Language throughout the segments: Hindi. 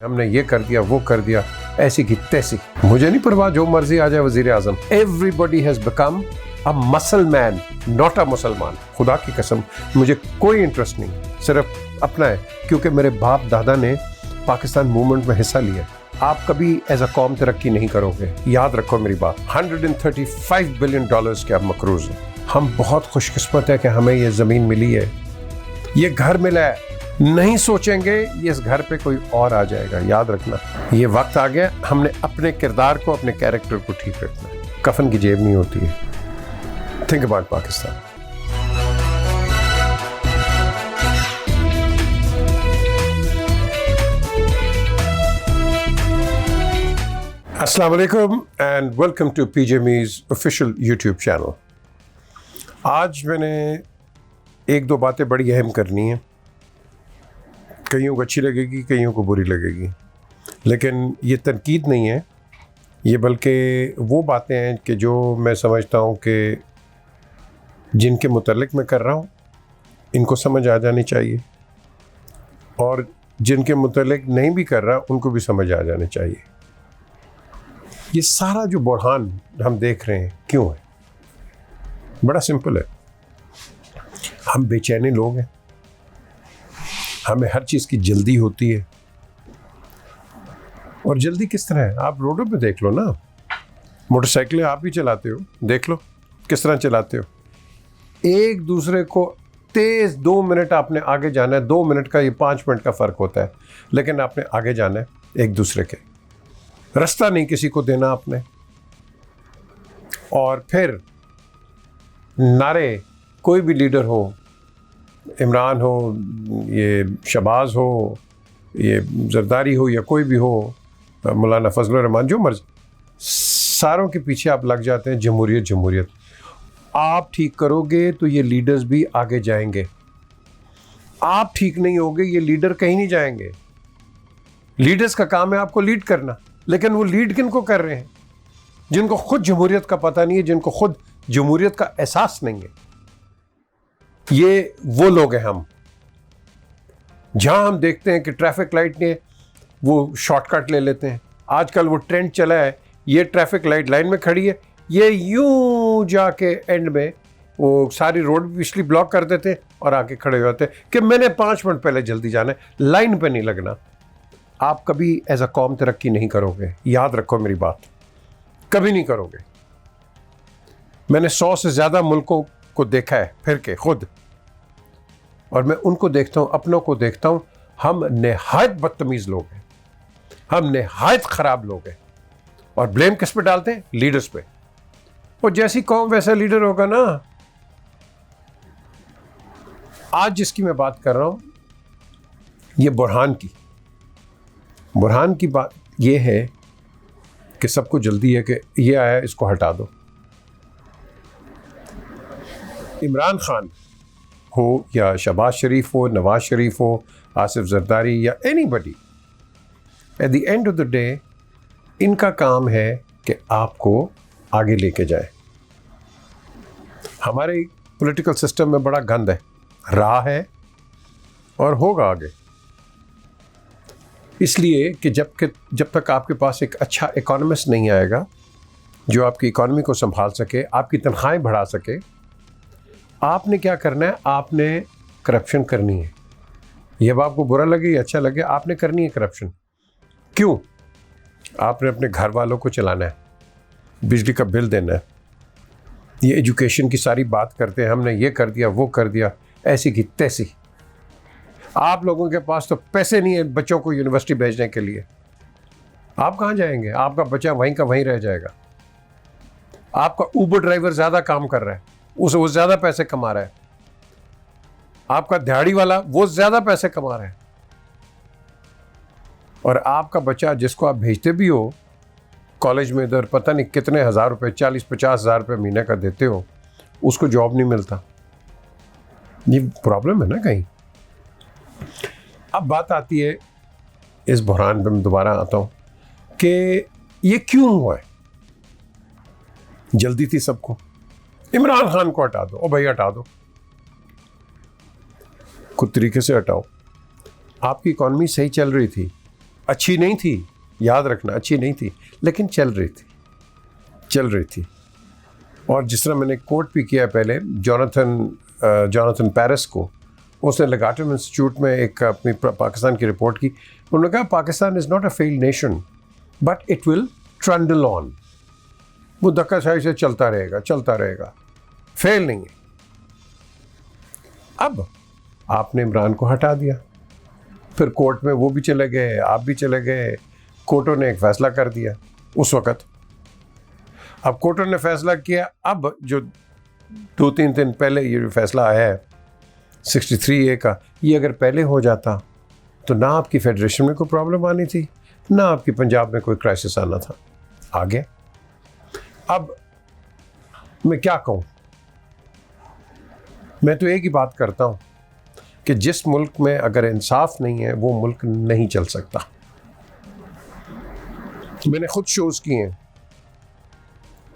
हमने ये कर दिया वो कर दिया, ऐसी की तैसी। मुझे नहीं परवाह, जो मर्जी आ जाए वजीर आजम। Everybody has become a muscle man, not a मुसलमान। खुदा की कसम मुझे कोई इंटरेस्ट नहीं, सिर्फ अपना है, क्योंकि मेरे बाप दादा ने पाकिस्तान मूवमेंट में हिस्सा लिया। आप कभी एज अ कौम तरक्की नहीं करोगे, याद रखो मेरी बात। $135 बिलियन के अब मकरूज हैं। हम बहुत खुशकिस्मत है कि हमें ये जमीन मिली है, ये घर मिला है। नहीं सोचेंगे ये इस घर पे कोई और आ जाएगा। याद रखना, ये वक्त आ गया, हमने अपने किरदार को, अपने कैरेक्टर को ठीक रखना है। कफन की जेब नहीं होती है। Think about Pakistan. अस्सलाम वालेकुम एंड वेलकम टू पीजे मीज़ ऑफिशियल यूट्यूब चैनल। आज मैंने एक दो बातें बड़ी अहम करनी है। कईयों को अच्छी लगेगी, कईयों को बुरी लगेगी, लेकिन ये तनकीद नहीं है, ये बल्कि वो बातें हैं कि जो मैं समझता हूँ कि जिनके मुतल्लिक मैं कर रहा हूँ इनको समझ आ जानी चाहिए, और जिनके मुतल्लिक नहीं भी कर रहा उनको भी समझ आ जाने चाहिए। ये सारा जो बुरहान हम देख रहे हैं क्यों है? बड़ा सिंपल है। हम बेचैने लोग हैं, हमें हर चीज़ की जल्दी होती है। और जल्दी किस तरह है? आप रोडों पे देख लो ना, मोटरसाइकिलें आप ही चलाते हो, देख लो किस तरह चलाते हो। एक दूसरे को तेज़ 2 मिनट आपने आगे जाना है, 2 मिनट का ये 5 मिनट का फ़र्क होता है, लेकिन आपने आगे जाना है एक दूसरे के। रास्ता नहीं किसी को देना आपने। और फिर नारे, कोई भी लीडर हो, इमरान हो, ये शहबाज हो, ये जरदारी हो, या कोई भी हो, मौलाना फजलुर रहमान, जो मर्जी, सारों के पीछे आप लग जाते हैं। जमहूरियत जमहूरियत। आप ठीक करोगे तो ये लीडर्स भी आगे जाएंगे। आप ठीक नहीं होगे, ये लीडर कहीं नहीं जाएंगे। लीडर्स का काम है आपको लीड करना, लेकिन वो लीड किन को कर रहे हैं? जिनको खुद जमहूरियत का पता नहीं है, जिनको खुद जमहूरियत का एहसास नहीं है। ये वो लोग हैं हम। जहां हम देखते हैं कि ट्रैफिक लाइट ने वो शॉर्टकट ले लेते हैं। आजकल वो ट्रेंड चला है, ये ट्रैफिक लाइट लाइन में खड़ी है, ये यूं जाके एंड में वो सारी रोड पिछली ब्लॉक कर देते हैं और आके खड़े हो जाते हैं कि मैंने 5 मिनट पहले जल्दी जाना है, लाइन पे नहीं लगना। आप कभी एज अ कौम तरक्की नहीं करोगे, याद रखो मेरी बात, कभी नहीं करोगे। मैंने 100 से ज़्यादा मुल्कों को देखा है फिर के खुद, और मैं उनको देखता हूँ, अपनों को देखता हूँ। हम निहायत बदतमीज़ लोग हैं, हम निहायत ख़राब लोग हैं, और ब्लेम किस पे डालते हैं? लीडर्स पे। और जैसी कौम वैसा लीडर होगा ना। आज जिसकी मैं बात कर रहा हूँ, ये बुरहान की बात ये है कि सबको जल्दी है कि ये आया, इसको हटा दो। इमरान खान हो, या शहबाज शरीफ हो, नवाज शरीफ हो, आसिफ जरदारी, या anybody, at the end of the day इनका काम है कि आपको आगे लेके जाए। हमारे पॉलिटिकल सिस्टम में बड़ा गंद है, रहा है और होगा आगे। इसलिए कि जब तक आपके पास एक अच्छा इकोनॉमिस्ट नहीं आएगा जो आपकी इकोनॉमी को संभाल सके, आपकी तनख्वाहें बढ़ा सके, आपने क्या करना है? आपने करप्शन करनी है। ये अब आपको बुरा लगे या अच्छा लगे, आपने करनी है करप्शन। क्यों? आपने अपने घर वालों को चलाना है, बिजली का बिल देना है। ये एजुकेशन की सारी बात करते हैं, हमने ये कर दिया वो कर दिया, ऐसी की तैसी। आप लोगों के पास तो पैसे नहीं है बच्चों को यूनिवर्सिटी भेजने के लिए। आप कहाँ जाएंगे? आपका बच्चा वहीं का वहीं रह जाएगा। आपका ऊबर ड्राइवर ज़्यादा काम कर रहा है, वो ज़्यादा पैसे कमा रहा है। आपका दिहाड़ी वाला वो ज़्यादा पैसे कमा रहा है, और आपका बच्चा जिसको आप भेजते भी हो कॉलेज में, इधर पता नहीं कितने हज़ार रुपए, 40-50 हज़ार रुपये महीने का देते हो, उसको जॉब नहीं मिलता। ये प्रॉब्लम है ना कहीं। अब बात आती है इस बुरहान पे, मैं दोबारा आता हूँ कि ये क्यों हुआ है। जल्दी थी सबको, इमरान खान को हटा दो, ओ भाई हटा दो, कुछ तरीके से हटाओ। आपकी इकॉनमी सही चल रही थी, अच्छी नहीं थी, याद रखना, अच्छी नहीं थी, लेकिन चल रही थी। और जिस तरह मैंने कोट भी किया पहले, जॉनथन पेरिस को, उसने लेगाटम इंस्टीट्यूट में एक अपनी पाकिस्तान की रिपोर्ट की। उन्होंने कहा Pakistan is not a failed nation but it will trundle on. वो धक्काशाही से चलता रहेगा, फेल नहीं है। अब आपने इमरान को हटा दिया, फिर कोर्ट में वो भी चले गए, आप भी चले गए, कोर्टों ने एक फैसला कर दिया उस वक़्त। अब कोर्टों ने फैसला किया, अब जो 2-3 दिन पहले ये जो फैसला आया है 63A का, ये अगर पहले हो जाता तो ना आपकी फेडरेशन में कोई प्रॉब्लम आनी थी, ना आपकी पंजाब में कोई क्राइसिस आना था। आ गया। अब मैं क्या कहूँ, मैं तो एक ही बात करता हूँ कि जिस मुल्क में अगर इंसाफ नहीं है वो मुल्क नहीं चल सकता। मैंने खुद शोज़ किए हैं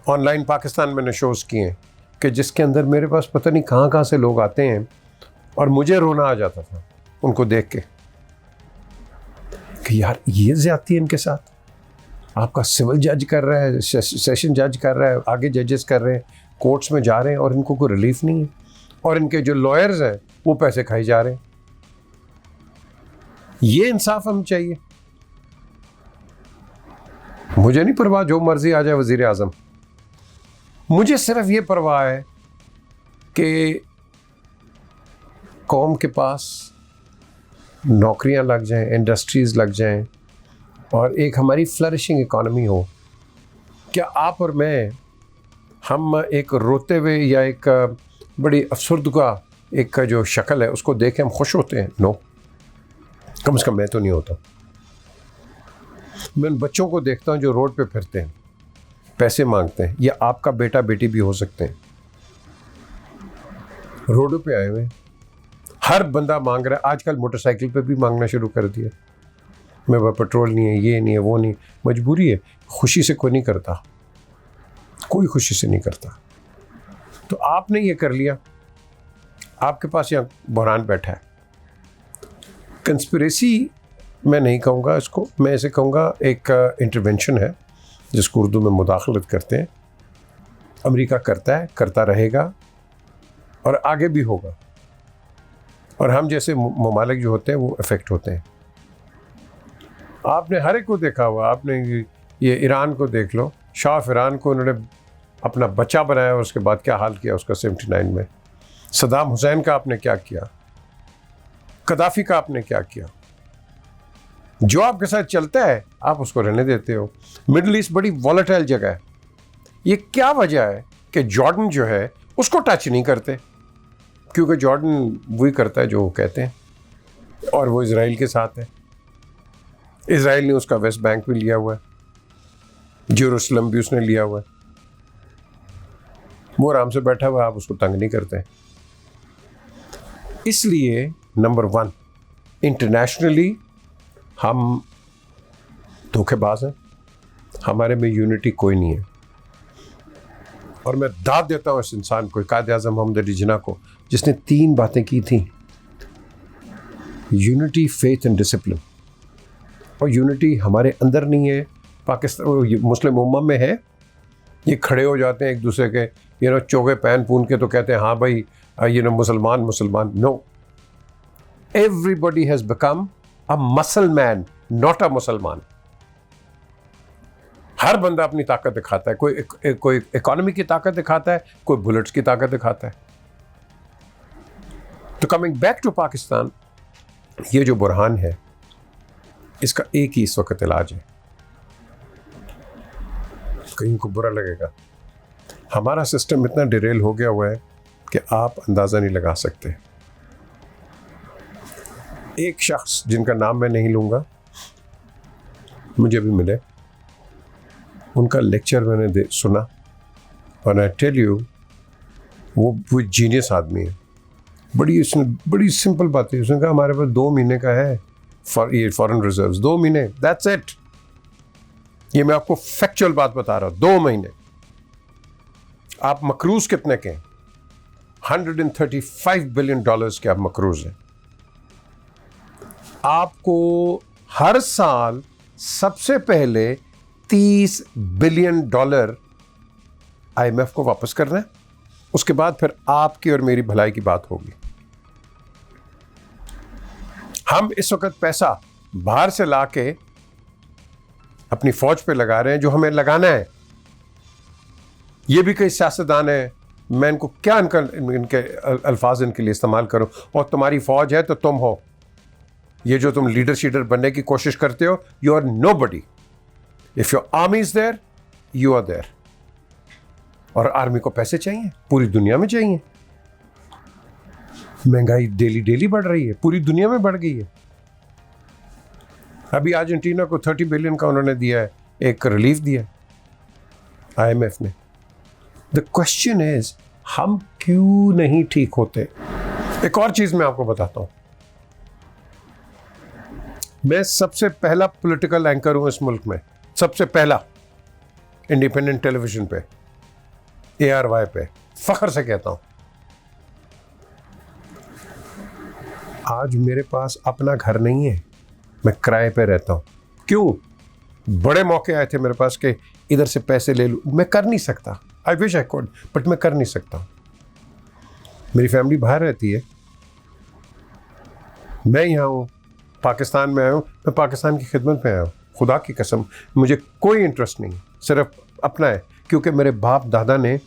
ऑनलाइन, पाकिस्तान मैंने शोज़ किए हैं कि जिसके अंदर मेरे पास पता नहीं कहाँ से लोग आते हैं और मुझे रोना आ जाता था उनको देख के कि यार ये ज़्यादती है इनके साथ। आपका सिविल जज कर रहा है, सेशन जज कर रहा है, आगे जजेस कर रहे हैं, कोर्ट्स में जा रहे हैं और इनको कोई रिलीफ नहीं है, और इनके जो लॉयर्स हैं वो पैसे खाई जा रहे हैं। ये इंसाफ हमें चाहिए। मुझे नहीं परवाह जो मर्जी आ जाए वजीर आज़म, मुझे सिर्फ ये परवाह है कि कौम के पास नौकरियां लग जाएं, इंडस्ट्रीज़ लग जाएं और एक हमारी फ्लरिशिंग इकॉनमी हो। क्या आप और मैं, हम एक रोते हुए या एक बड़ी अफसरदगा एक का जो शक्ल है उसको देख के हम खुश होते हैं? नो, कम से कम मैं तो नहीं होता। मैं उन बच्चों को देखता हूँ जो रोड पे फिरते हैं, पैसे मांगते हैं। ये आपका बेटा बेटी भी हो सकते हैं, रोडों पे आए हुए, हर बंदा मांग रहा है। आजकल मोटरसाइकिल पे भी मांगना शुरू कर दिया, मेरे पास पेट्रोल नहीं है, ये नहीं है, वो नहीं। मजबूरी है, खुशी से कोई नहीं करता, कोई खुशी से नहीं करता। तो आपने ये कर लिया, आपके पास यहाँ बहरान बैठा है। कंस्पिरेसी मैं नहीं कहूँगा इसको, मैं इसे कहूँगा एक इंटरवेंशन है जिसको उर्दू में मुदाखलत कहते हैं। अमेरिका करता है, करता रहेगा और आगे भी होगा, और हम जैसे ममालिक जो होते हैं वो इफ़ेक्ट होते हैं। आपने हर एक को देखा हुआ, आपने ये ईरान को देख लो, शाह ऑफ ईरान को उन्होंने अपना बच्चा बनाया और उसके बाद क्या हाल किया उसका 79 में। सद्दाम हुसैन का आपने क्या किया, कदाफ़ी का आपने क्या किया। जो आपके साथ चलता है आप उसको रहने देते हो। मिडल ईस्ट बड़ी वॉलेटाइल जगह है। ये क्या वजह है कि जॉर्डन जो है उसको टच नहीं करते? क्योंकि जॉर्डन वही करता है जो वो कहते हैं, और वो इज़राइल के साथ है। इज़राइल ने उसका वेस्ट बैंक भी लिया हुआ है, जेरूसलम भी उसने लिया हुआ है। वो आराम से बैठा हुआ है, आप उसको तंग नहीं करते। इसलिए नंबर 1, इंटरनेशनली हम धोखेबाज हैं, हमारे में यूनिटी कोई नहीं है। और मैं दाद देता हूँ इस इंसान को, कायद-ए-आज़म मोहम्मद अली जिन्ना को, जिसने 3 बातें की थी, यूनिटी, फेथ एंड डिसिप्लिन। और यूनिटी हमारे अंदर नहीं है, पाकिस्तान मुस्लिम उम्मा में है। ये खड़े हो जाते हैं एक दूसरे के चोगे पहन पून के, तो कहते हैं हाँ भाई मुसलमान। No, everybody has become a muscleman, not a Musalman. हर बंदा अपनी ताकत दिखाता है, कोई इकोनॉमी की ताकत दिखाता है, कोई बुलेट्स की ताकत दिखाता है। तो कमिंग बैक टू पाकिस्तान, ये जो बुरहान है इसका एक ही इस वक्त इलाज है। कहीं को बुरा लगेगा, हमारा सिस्टम इतना डिरेल हो गया हुआ है कि आप अंदाज़ा नहीं लगा सकते। एक शख्स जिनका नाम मैं नहीं लूँगा, मुझे भी मिले, उनका लेक्चर मैंने सुना, और आई टेल यू वो जीनियस आदमी है। उसने बड़ी सिंपल बात है। उसने कहा हमारे पास 2 महीने का है फॉरेन रिजर्व्स, 2 महीने, दैट्स इट। ये मैं आपको फैक्चुअल बात बता रहा हूँ, 2 महीने। आप मकरूज कितने के हैं? $135 बिलियन के आप मकरूज हैं। आपको हर साल सबसे पहले $30 बिलियन IMF को वापस करना है, उसके बाद फिर आपकी और मेरी भलाई की बात होगी। हम इस वक्त पैसा बाहर से लाके अपनी फौज पे लगा रहे हैं जो हमें लगाना है। ये भी कई सियासतदान है, मैं इनको क्या इनके अल्फाज इनके लिए इस्तेमाल करूं, और तुम्हारी फौज है तो तुम हो, ये जो तुम लीडर बनने की कोशिश करते हो, you are nobody. If your army is there, you are there. और आर्मी को पैसे चाहिए, पूरी दुनिया में चाहिए। महंगाई डेली बढ़ रही है, पूरी दुनिया में बढ़ गई है। अभी अर्जेंटीना को 30 बिलियन का उन्होंने दिया है, एक रिलीफ दिया IMF ने। द क्वेश्चन इज, हम क्यों नहीं ठीक होते? एक और चीज मैं आपको बताता हूं, मैं सबसे पहला पॉलिटिकल एंकर हूं इस मुल्क में, सबसे पहला इंडिपेंडेंट टेलीविजन पे, ARY पे, फख्र से कहता हूं। आज मेरे पास अपना घर नहीं है, मैं किराए पे रहता हूं। क्यों? बड़े मौके आए थे मेरे पास कि इधर से पैसे ले लूं, मैं कर नहीं सकता। I wish I could, but मैं कर नहीं सकता। मेरी फैमिली बाहर रहती है, मैं यहाँ हूँ, पाकिस्तान में आया हूँ, मैं पाकिस्तान की खिदमत में आया हूँ। खुदा की कसम, मुझे कोई इंटरेस्ट नहीं, सिर्फ अपना है, क्योंकि मेरे बाप दादा ने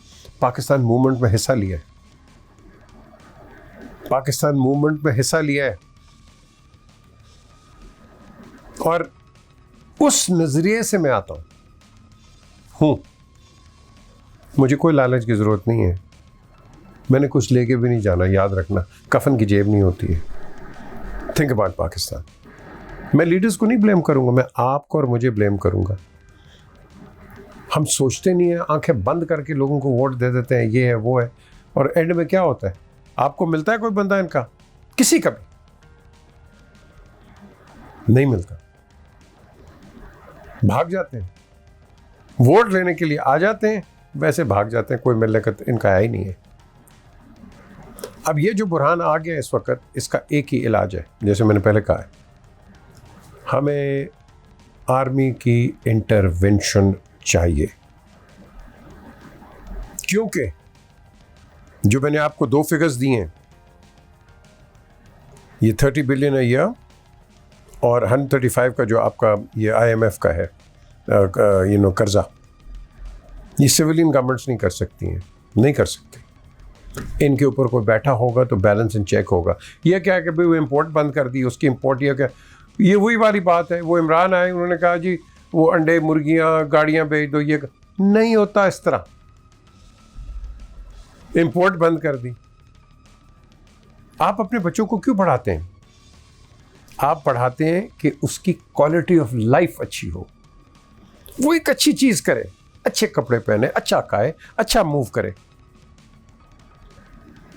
पाकिस्तान मूवमेंट में हिस्सा लिया है, पाकिस्तान मूवमेंट में हिस्सा लिया है। और उस नजरिए से मैं आता हूं। मुझे कोई लालच की जरूरत नहीं है, मैंने कुछ लेके भी नहीं जाना। याद रखना, कफन की जेब नहीं होती है। Think about Pakistan. मैं लीडर्स को नहीं ब्लेम करूंगा, मैं आपको और मुझे ब्लेम करूंगा। हम सोचते नहीं है, आंखें बंद करके लोगों को वोट दे देते हैं, ये है वो है, और एंड में क्या होता है? आपको मिलता है कोई बंदा इनका? किसी का भी नहीं मिलता। भाग जाते हैं, वोट लेने के लिए आ जाते हैं, वैसे भाग जाते हैं, कोई मिलने का इनका है ही नहीं है। अब ये जो बुरहान आ गया इस वक्त, इसका एक ही इलाज है, जैसे मैंने पहले कहा है, हमें आर्मी की इंटरवेंशन चाहिए। क्योंकि जो मैंने आपको 2 फिगर्स दिए हैं, ये 30 बिलियन ईयर और 135 का जो आपका ये IMF का है कर्जा, ये सिविलियन गवर्नमेंट्स नहीं कर सकती हैं, नहीं कर सकती। इनके ऊपर कोई बैठा होगा तो बैलेंस इन चेक होगा। ये क्या है कि भाई वो इम्पोर्ट बंद कर दी, उसकी इम्पोर्ट ये क्या, ये वही वाली बात है। वो इमरान आए, उन्होंने कहा जी वो अंडे, मुर्गियां, गाड़ियां बेच दो, ये नहीं होता इस तरह। इम्पोर्ट बंद कर दी। आप अपने बच्चों को क्यों पढ़ाते हैं? आप पढ़ाते हैं कि उसकी क्वालिटी ऑफ लाइफ अच्छी हो, वो एक अच्छी चीज करे, अच्छे कपड़े पहने, अच्छा खाए, अच्छा मूव करे।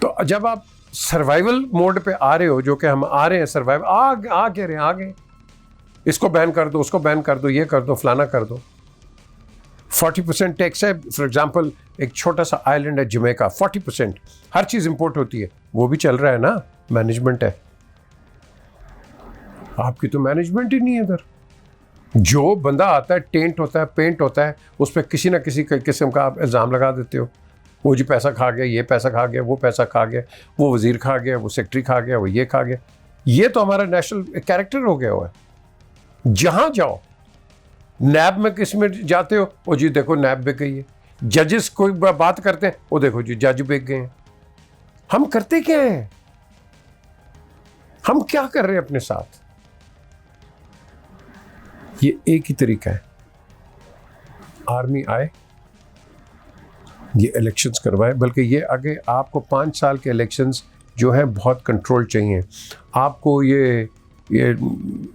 तो जब आप सर्वाइवल मोड पे आ रहे हो, जो कि हम आ रहे हैं, सर्वाइव आ के रहे, आगे इसको बैन कर दो, उसको बैन कर दो, ये कर दो, फलाना कर दो। 40% टैक्स है। फॉर एग्जांपल, एक छोटा सा आइलैंड है जमैका, 40% हर चीज इंपोर्ट होती है, वो भी चल रहा है ना, मैनेजमेंट है। आपकी तो मैनेजमेंट ही नहीं है इधर। जो बंदा आता है, टेंट होता है, पेंट होता है, उस पर किसी ना किसी किस्म का आप इल्ज़ाम लगा देते हो। वो जी पैसा खा गया, ये पैसा खा गया, वो पैसा खा गया, वो वजीर खा गया, वो सेक्रेटरी खा गया, वो ये खा गया। ये तो हमारा नेशनल कैरेक्टर हो गया हुआ है। जहां जाओ, नैब में किस में जाते हो, वो जी देखो नैब बिक गई है। जजेस कोई बात करते हैं, वो देखो जी जज बिक गए हैं। हम करते क्या हैं? हम क्या कर रहे हैं अपने साथ? ये एक ही तरीका है, आर्मी आए, ये इलेक्शंस करवाए। बल्कि ये आगे आपको 5 साल के इलेक्शंस जो हैं बहुत कंट्रोल चाहिए। आपको ये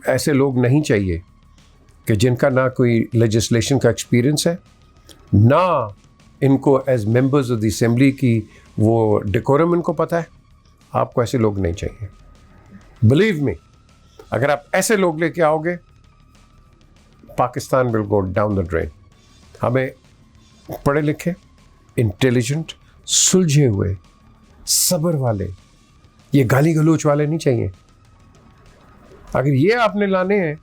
ऐसे लोग नहीं चाहिए कि जिनका ना कोई लेजिस्लेशन का एक्सपीरियंस है, ना इनको as members of the assembly की वो डेकोरम इनको पता है। आपको ऐसे लोग नहीं चाहिए। बिलीव मी, अगर आप ऐसे लोग लेके आओगे, Pakistan will go down the drain. हमें पढ़े लिखे, इंटेलिजेंट, सुलझे हुए, सब्र वाले, ये गाली गलोच वाले नहीं चाहिए। अगर ये आपने लाने हैं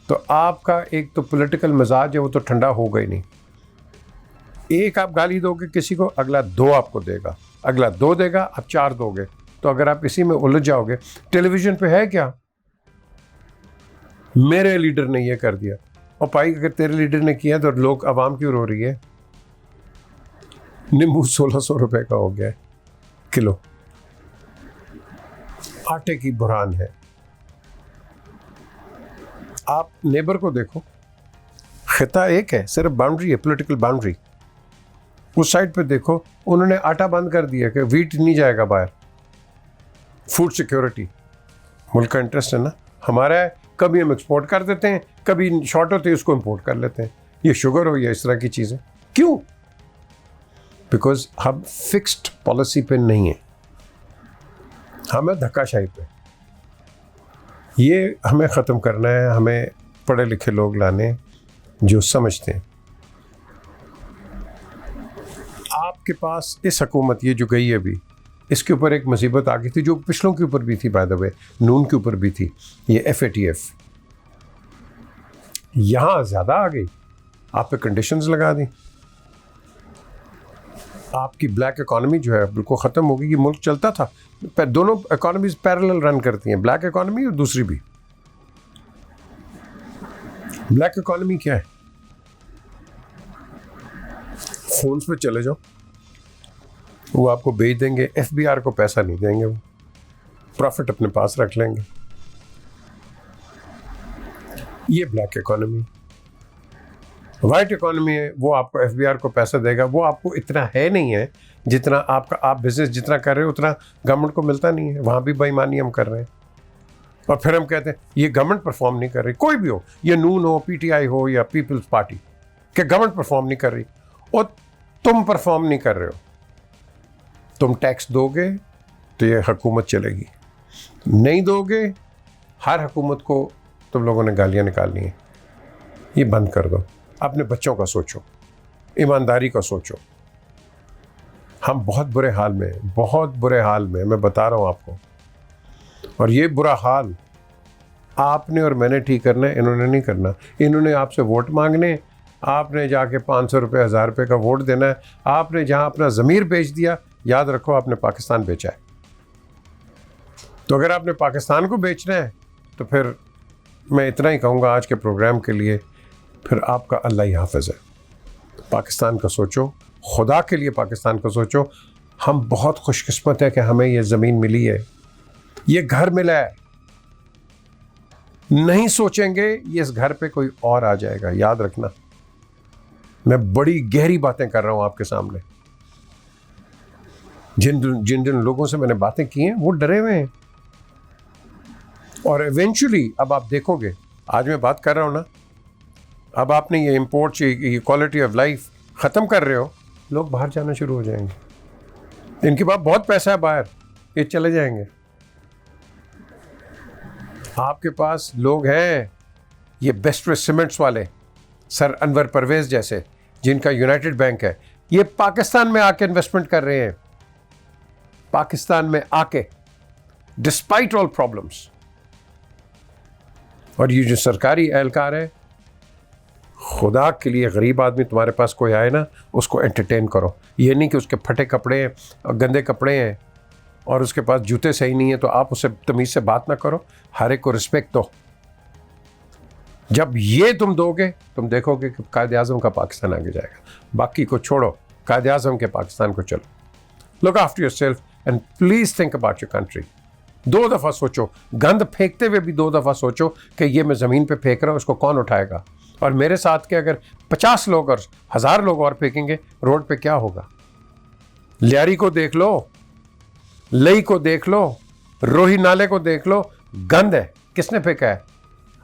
तो आपका एक तो पॉलिटिकल मिजाज है वो तो ठंडा होगा ही नहीं। एक आप गाली दोगे किसी को, अगला 2 आपको देगा, अगला 2 देगा, आप 4 दोगे। तो अगर आप इसी में उलझ जाओगे, टेलीविजन पे है क्या, मेरे लीडर ने ये कर दिया, और भाई अगर तेरे लीडर ने किया तो लोग, आवाम क्यों रो रही है? नींबू 1600 रुपए का हो गया है किलो, आटे की बुरान है। आप नेबर को देखो, खिता एक है, सिर्फ बाउंड्री है, पॉलिटिकल बाउंड्री। उस साइड पे देखो, उन्होंने आटा बंद कर दिया कि वीट नहीं जाएगा बाहर। फूड सिक्योरिटी मुल्क का इंटरेस्ट है ना, हमारा है। कभी हम एक्सपोर्ट कर देते हैं, कभी शॉर्ट होते हैं उसको इंपोर्ट कर लेते हैं। ये शुगर हो या इस तरह की चीज़ें, क्यों? बिकॉज हम फिक्स्ड पॉलिसी पे नहीं है, हमें धक्काशाही पे। ये हमें ख़त्म करना है, हमें पढ़े लिखे लोग लाने जो समझते हैं। आपके पास इस हुकूमत, ये जो गई है अभी, इसके ऊपर एक मुसीबत आ गई थी जो पिछलों के ऊपर भी थी, बाय द वे नून के ऊपर भी थी, ये FATF। यहाँ ज़्यादा आ गई, आप पे कंडीशंस लगा दी, आपकी ब्लैक इकॉनमी जो है बिल्कुल ख़त्म हो गई। ये मुल्क चलता था, दोनों इकॉनमीज पैरेलल रन करती हैं, ब्लैक इकॉनमी और दूसरी भी। ब्लैक इकॉनमी क्या है? फोन्स पे चले जाओ, वो आपको बेच देंगे, FBR को पैसा नहीं देंगे, वो प्रॉफिट अपने पास रख लेंगे। ये ब्लैक इकॉनमी। वाइट इकॉनमी है, वो आपको FBR को पैसा देगा, वो आपको इतना है नहीं है जितना आपका, आप बिजनेस जितना कर रहे हो उतना गवर्नमेंट को मिलता नहीं है। वहाँ भी बेईमानी हम कर रहे हैं, और फिर हम कहते हैं ये गवर्नमेंट परफॉर्म नहीं कर रही। कोई भी हो, ये नून हो, PTI हो या पीपल्स पार्टी, कि गवर्नमेंट परफॉर्म नहीं कर रही, और तुम परफॉर्म नहीं कर रहे हो। तुम टैक्स दोगे तो ये हुकूमत चलेगी, नहीं दोगे हर हुकूमत को तुम लोगों ने गालियाँ निकालनी है। ये बंद कर दो, अपने बच्चों का सोचो, ईमानदारी का सोचो। हम बहुत बुरे हाल में, बहुत बुरे हाल में, मैं बता रहा हूँ आपको। और ये बुरा हाल आपने और मैंने ठीक करना है, इन्होंने नहीं करना। इन्होंने आपसे वोट मांगने, आपने जाके 500 रुपये 1000 रुपये का वोट देना है। आपने जहाँ अपना ज़मीर बेच दिया, याद रखो आपने पाकिस्तान बेचा है। तो अगर आपने पाकिस्तान को बेचना है तो फिर मैं इतना ही कहूँगा आज के प्रोग्राम के लिए, फिर आपका अल्लाह ही हाफ़िज़ है। पाकिस्तान का सोचो, खुदा के लिए पाकिस्तान का सोचो। हम बहुत खुशकिस्मत है कि हमें ये ज़मीन मिली है, ये घर मिला है। नहीं सोचेंगे ये इस घर पे कोई और आ जाएगा, याद रखना। मैं बड़ी गहरी बातें कर रहा हूँ आपके सामने। जिन जिन लोगों से मैंने बातें की हैं वो डरे हुए हैं, और इवेंचुअली अब आप देखोगे, आज मैं बात कर रहा हूँ ना, अब आपने ये इम्पोर्ट, ये क्वालिटी ऑफ लाइफ ख़त्म कर रहे हो, लोग बाहर जाना शुरू हो जाएंगे। इनके पास बहुत पैसा है बाहर, ये चले जाएंगे। आपके पास लोग हैं, ये बेस्ट वे सीमेंट्स वाले, सर अनवर परवेज़ जैसे, जिनका यूनाइटेड बैंक है, ये पाकिस्तान में आके इन्वेस्टमेंट कर रहे हैं। पाकिस्तान में आके, डिस्पाइट ऑल प्रॉब्लम्स। और ये जो सरकारी एहलकार है, खुदा के लिए गरीब आदमी तुम्हारे पास कोई आए ना, उसको एंटरटेन करो। ये नहीं कि उसके फटे कपड़े हैं और गंदे कपड़े हैं और उसके पास जूते सही नहीं है तो आप उससे तमीज़ से बात ना करो। हर एक को रिस्पेक्ट दो। जब ये तुम दोगे, तुम देखोगे कि कायद आज़म का पाकिस्तान आगे जाएगा। बाकी को छोड़ो, कायद आज़म के पाकिस्तान को चलो। Look after yourself and please think about your country. 2 दफ़ा सोचो, गंद फेंकते हुए भी 2 दफ़ा सोचो कि ये मैं ज़मीन पे फेंक रहा हूँ, इसको कौन उठाएगा। और मेरे साथ के अगर 50 लोग और 1000 लोग और फेंकेंगे, रोड पे क्या होगा। लियारी को देख लो, लई को देख लो, रोही नाले को देख लो, गंद है। किसने फेंका है?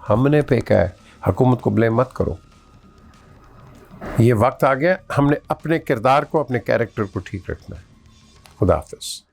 हमने फेंका है। हुकूमत को ब्लेम मत करो। ये वक्त आ गया, हमने अपने किरदार को, अपने कैरेक्टर को ठीक रखना है। खुदा हाफिज़।